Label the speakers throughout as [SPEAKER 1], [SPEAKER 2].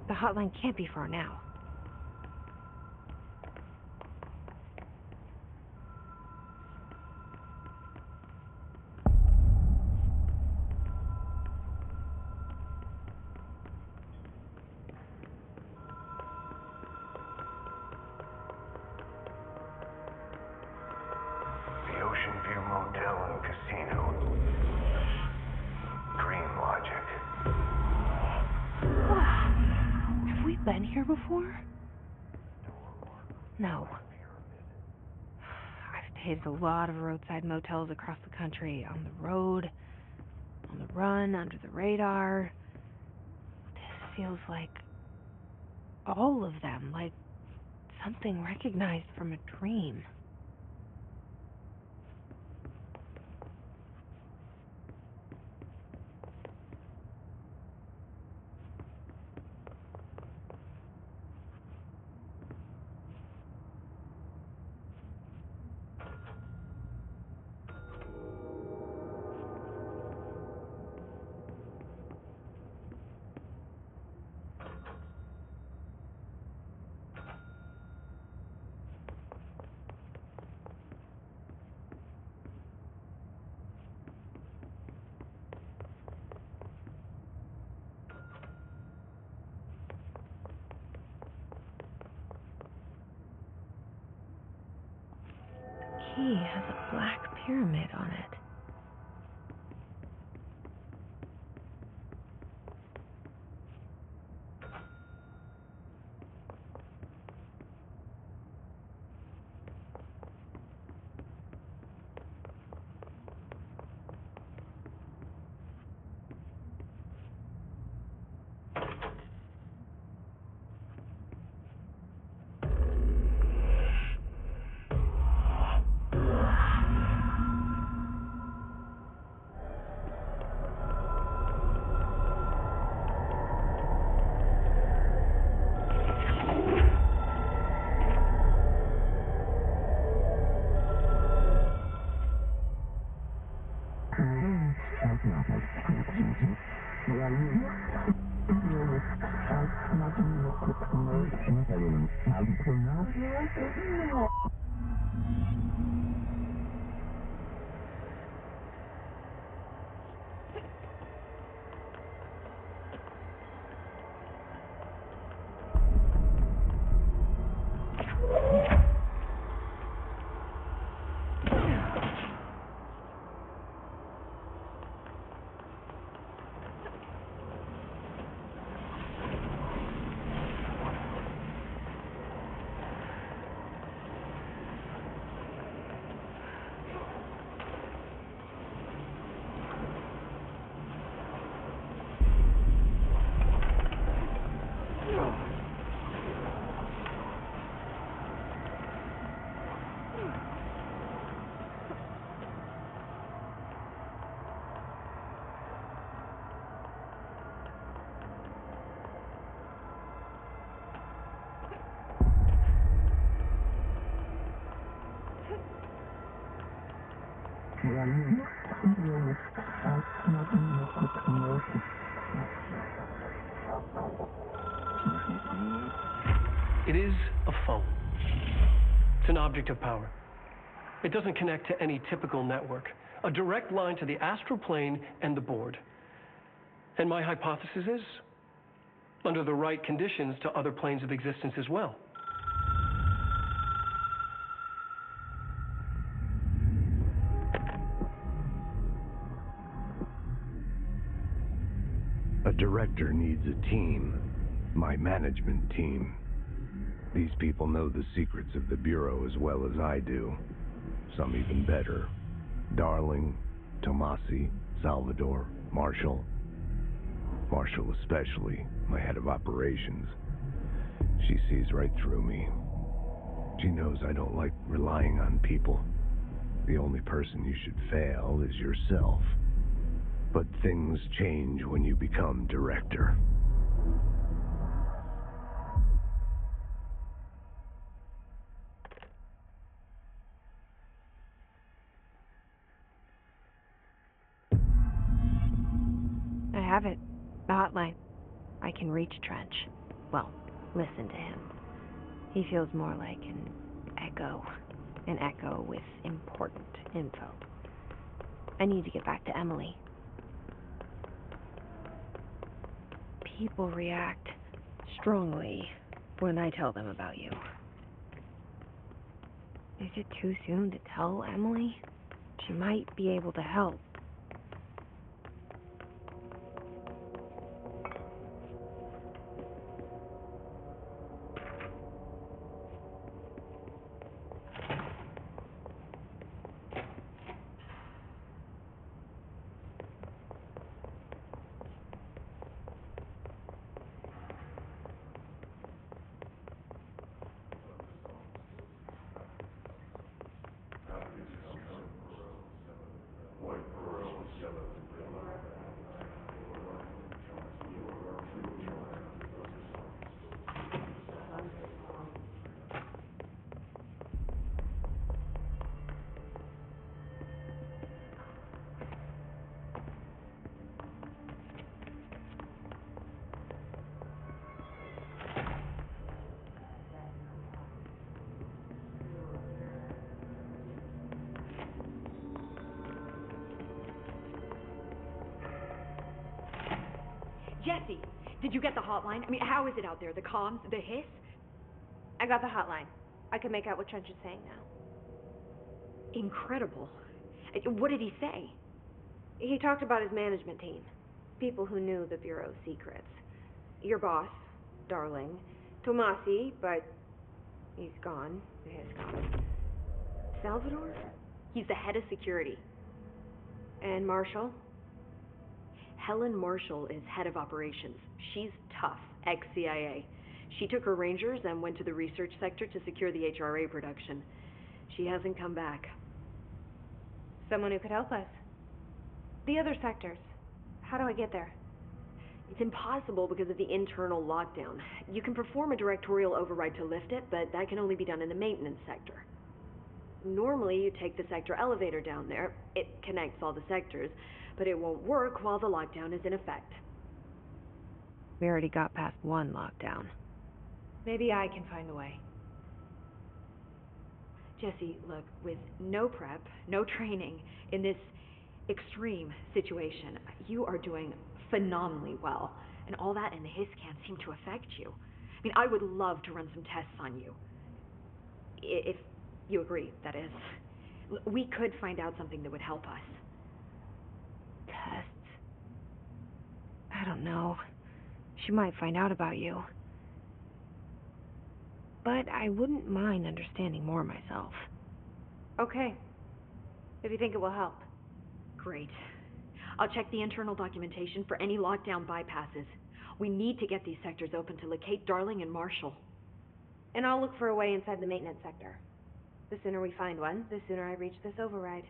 [SPEAKER 1] The hotline can't be far now.
[SPEAKER 2] The Ocean View Motel and Casino. Dream logic.
[SPEAKER 1] Have we been here before? No. I've stayed at a lot of roadside motels across the country, on the road, on the run, under the radar. This feels like all of them, like something recognized from a dream. The key has a black pyramid on it.
[SPEAKER 3] It is a phone. It's an object of power. It doesn't connect to any typical network. A direct line to the astral plane and the board. And my hypothesis is, under the right conditions, to other planes of existence as well.
[SPEAKER 2] A director needs a team. My management team. These people know the secrets of the Bureau as well as I do. Some even better. Darling, Tommasi, Salvador, Marshall. Marshall especially, my head of operations. She sees right through me. She knows I don't like relying on people. The only person you should fail is yourself. But things change when you become director.
[SPEAKER 1] I have it. The hotline. I can reach Trench. Well, listen to him. He feels more like an echo. An echo with important info. I need to get back to Emily. People react strongly when I tell them about you. Is it too soon to tell Emily? She might be able to help.
[SPEAKER 4] Jesse, did you get the hotline? I mean, how is it out there? The comms, the hiss?
[SPEAKER 1] I got the hotline. I can make out what Trench is saying now.
[SPEAKER 4] Incredible. What did he say?
[SPEAKER 1] He talked about his management team. People who knew the Bureau's secrets. Your boss, Darling. Tommasi, but he's gone. He's gone. Salvador?
[SPEAKER 4] He's the head of security.
[SPEAKER 1] And Marshall?
[SPEAKER 4] Helen Marshall is head of operations. She's tough, ex-CIA. She took her Rangers and went to the research sector to secure the HRA production. She hasn't come back.
[SPEAKER 1] Someone who could help us. The other sectors. How do I get there?
[SPEAKER 4] It's impossible because of the internal lockdown. You can perform a directorial override to lift it, but that can only be done in the maintenance sector. Normally, you take the sector elevator down there. It connects all the sectors, but it won't work while the lockdown is in effect.
[SPEAKER 1] We already got past one lockdown. Maybe I can find a way.
[SPEAKER 4] Jesse, look, with no prep, no training, in this extreme situation, you are doing phenomenally well. And all that in the hiss can't seem to affect you. I mean, I would love to run some tests on you. If you agree, that is. We could find out something that would help us.
[SPEAKER 1] Tests? I don't know. She might find out about you. But I wouldn't mind understanding more myself. Okay. If you think it will help.
[SPEAKER 4] Great. I'll check the internal documentation for any lockdown bypasses. We need to get these sectors open to locate Darling and Marshall.
[SPEAKER 1] And I'll look for a way inside the maintenance sector. The sooner we find one, the sooner I reach this override.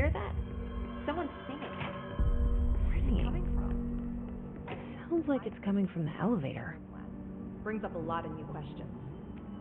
[SPEAKER 4] hear that? Someone's singing. Where's it coming from?
[SPEAKER 1] Sounds like it's coming from the elevator.
[SPEAKER 5] Brings up a lot of new questions.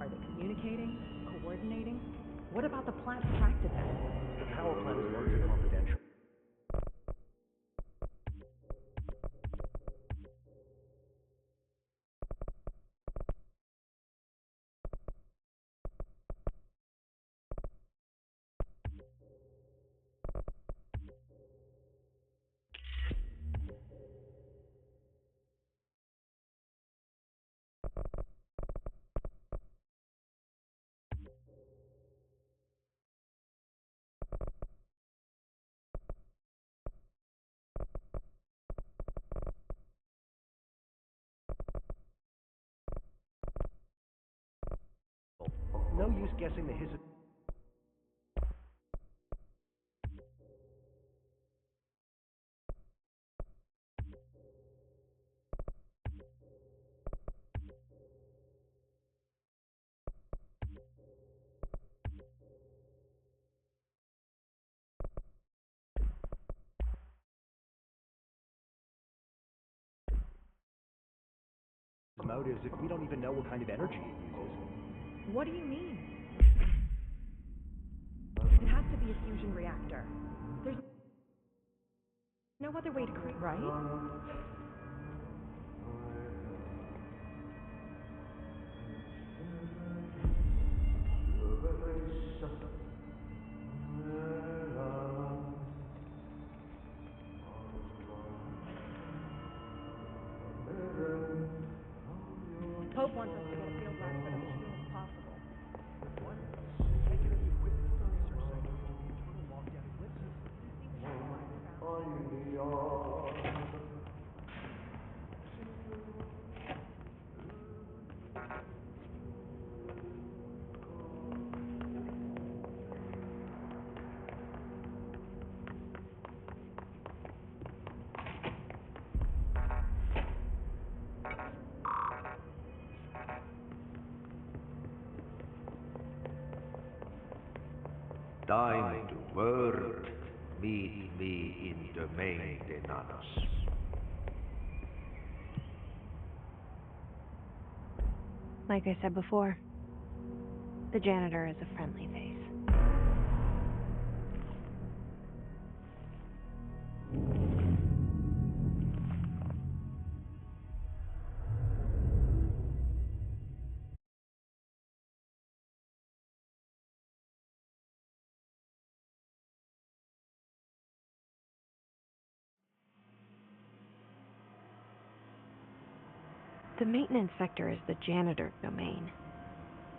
[SPEAKER 5] Are they communicating? Coordinating? What about the plant's track to them?
[SPEAKER 6] The power plant is largely confidential. No use guessing the hiss. Motives if we don't even know what kind of energy it uses.
[SPEAKER 5] What do you mean? It has to be a fusion reactor. There's no other way to create, right? Pope wants us to get a field lab set up as soon as possible.
[SPEAKER 6] What? Can't get any equipment from the research site due to the internal lockdown eclipses.
[SPEAKER 7] Time to work. Meet me in the maintenance.
[SPEAKER 1] Like I said before, the janitor is a friendly face. The maintenance sector is the janitor domain.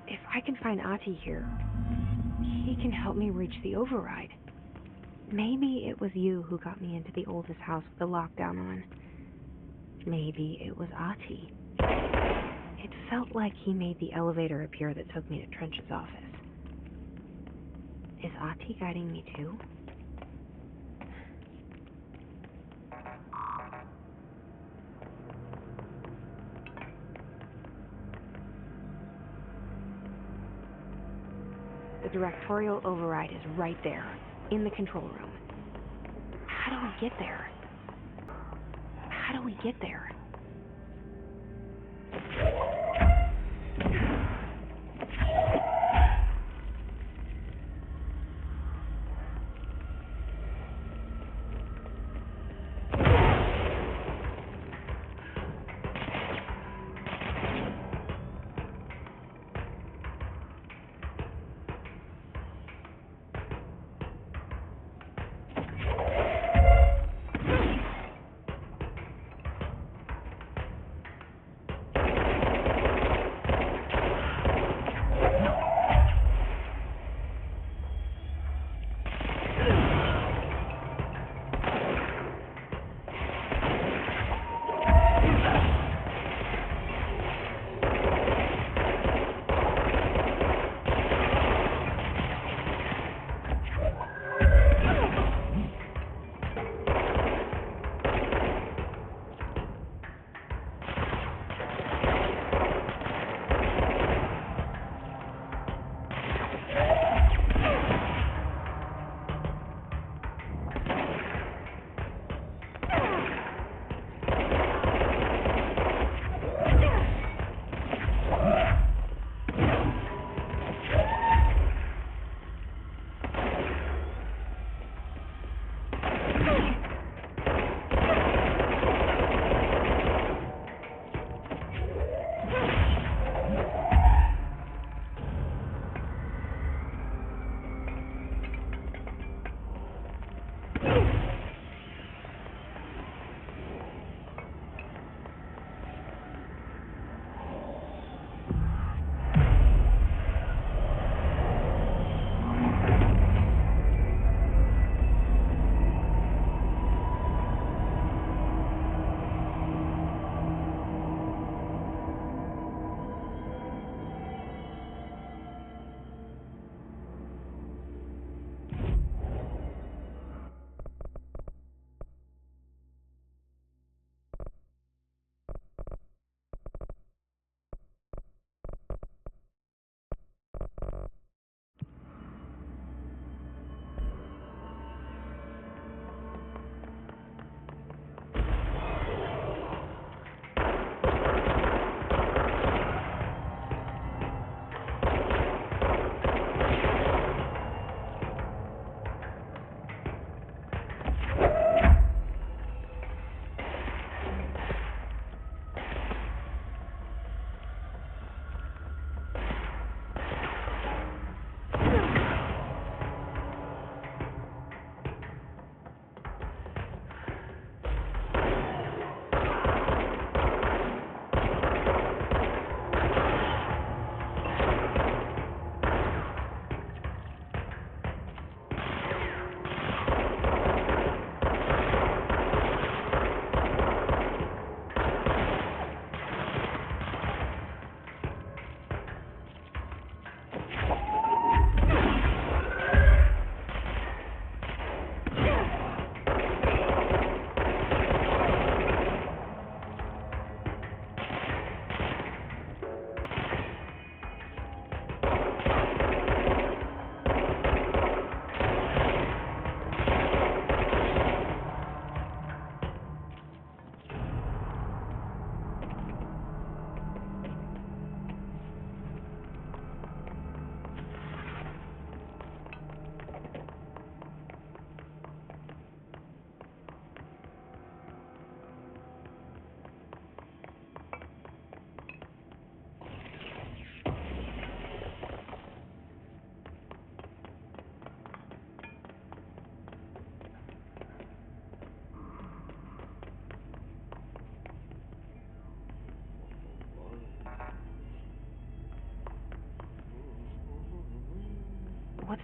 [SPEAKER 1] If I can find Ati here, he can help me reach the override. Maybe it was you who got me into the oldest house with the lockdown on. Maybe it was Ati. It felt like he made the elevator appear that took me to Trench's office. Is Ati guiding me too? The directorial override is right there, in the control room. How do we get there? How do we get there?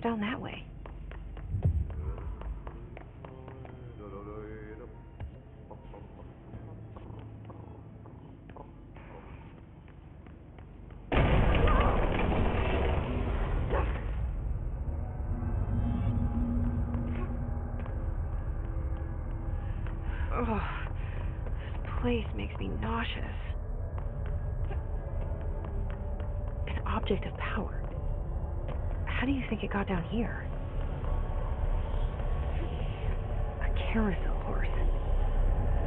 [SPEAKER 1] What's down that way? Oh, this place makes me nauseous. An object of power. How do you think it got down here? A carousel horse.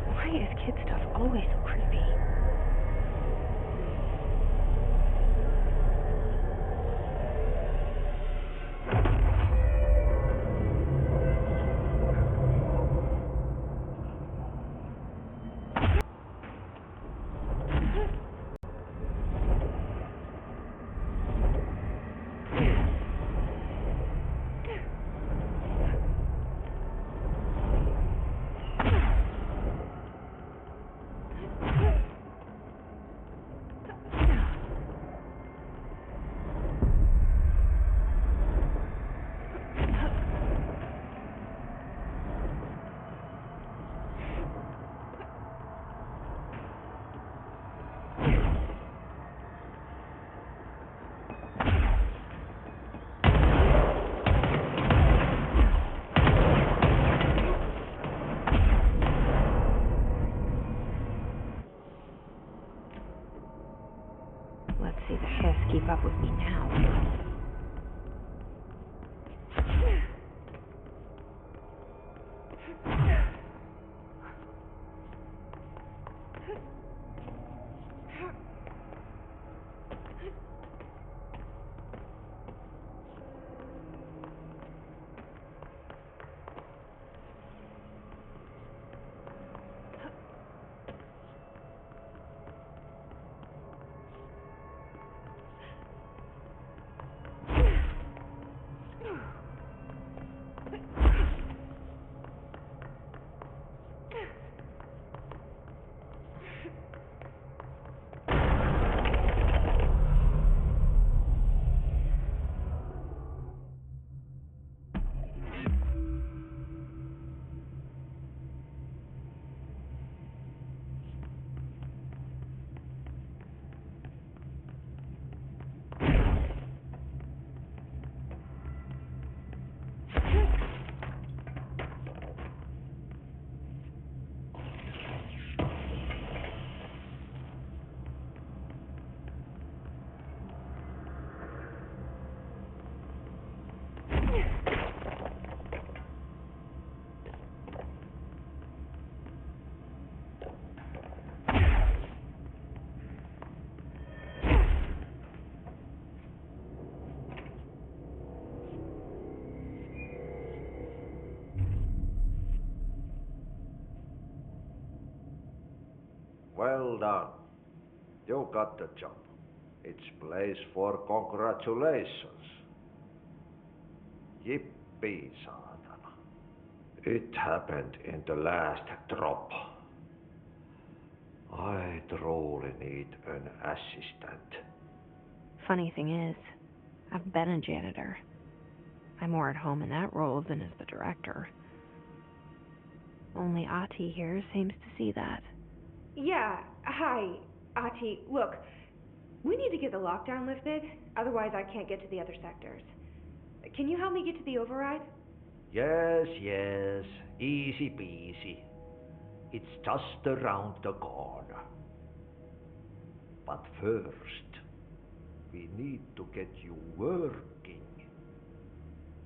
[SPEAKER 1] Why is kid stuff always so creepy? Let's see the Hiss keep up with me now.
[SPEAKER 7] Well done. You got the job. It's place for congratulations. Yippee, saatana. It happened in the last drop. I truly need an assistant.
[SPEAKER 1] Funny thing is, I've been a janitor. I'm more at home in that role than as the director. Only Ahti here seems to see that.
[SPEAKER 4] Yeah, hi, Ahti. Look, we need to get the lockdown lifted, otherwise I can't get to the other sectors. Can you help me get to the override?
[SPEAKER 7] Yes, yes. Easy peasy. It's just around the corner. But first, we need to get you working.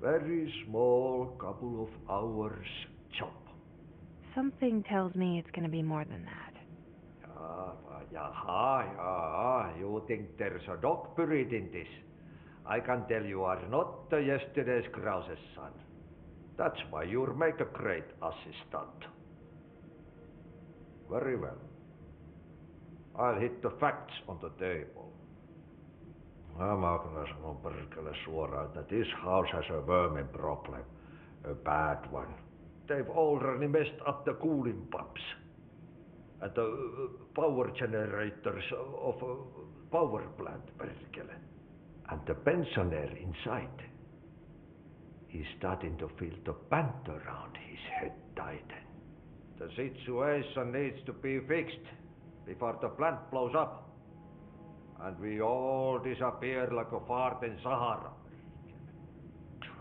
[SPEAKER 7] Very small, couple of hours job.
[SPEAKER 1] Something tells me it's going to be more than that.
[SPEAKER 7] You think there's a dog buried in this? I can tell you are not yesterday's Krause's son. That's why you'll make a great assistant. Very well. I'll hit the facts on the table. Mä kyllä sanon perkele suoraan, that this house has a vermin problem. A bad one. They've already messed up the cooling pumps. And the power generators of a power plant, perkele. And the pensioner inside. He's starting to feel the band around his head tighten. The situation needs to be fixed before the plant blows up. And we all disappear like a fart in Sahara.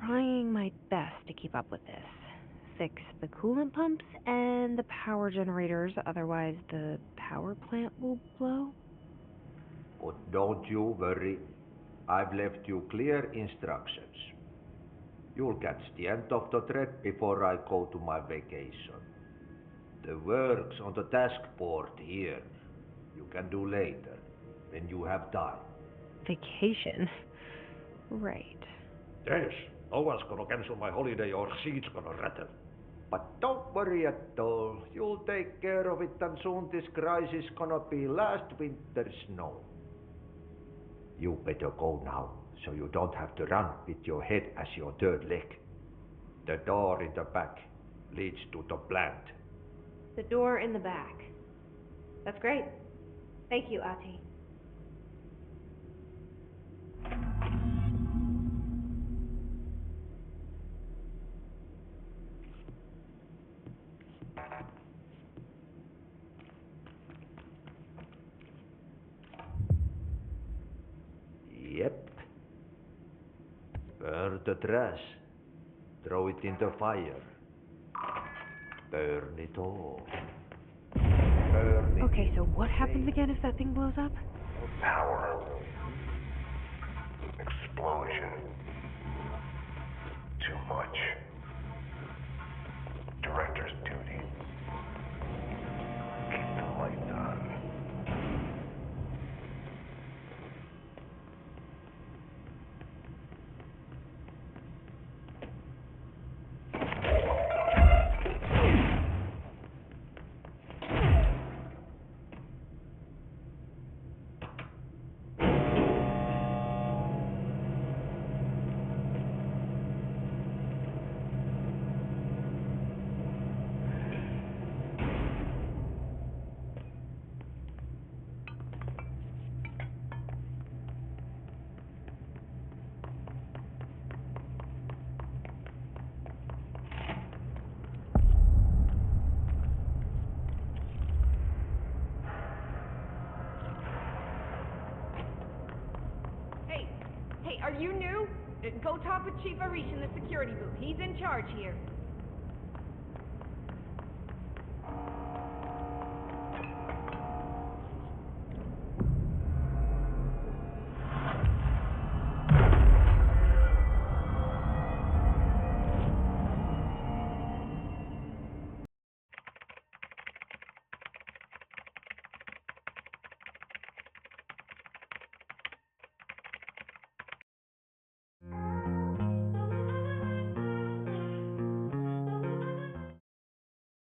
[SPEAKER 1] Trying my best to keep up with this. Fix the coolant pumps and the power generators, otherwise the power plant will blow.
[SPEAKER 7] But don't you worry. I've left you clear instructions. You'll catch the end of the thread before I go to my vacation. The work's on the task board here. You can do later, when you have time.
[SPEAKER 1] Vacation? Right.
[SPEAKER 7] Yes, no one's gonna cancel my holiday or seat's gonna rattle. But don't worry at all. You'll take care of it, and soon this crisis gonna be last winter's snow. You better go now, so you don't have to run with your head as your third leg. The door in the back leads to the plant.
[SPEAKER 4] The door in the back. That's great. Thank you, Ati.
[SPEAKER 7] Yep. Burn the trash. Throw it in the fire. Burn it all. Burn it.
[SPEAKER 1] Okay, so what happens again if that thing blows up?
[SPEAKER 2] Power. Explosion. Too much. Director's duty. Keep the lights on.
[SPEAKER 8] Hey, are you new? Go talk with Chief Arish in the security booth. He's in charge here.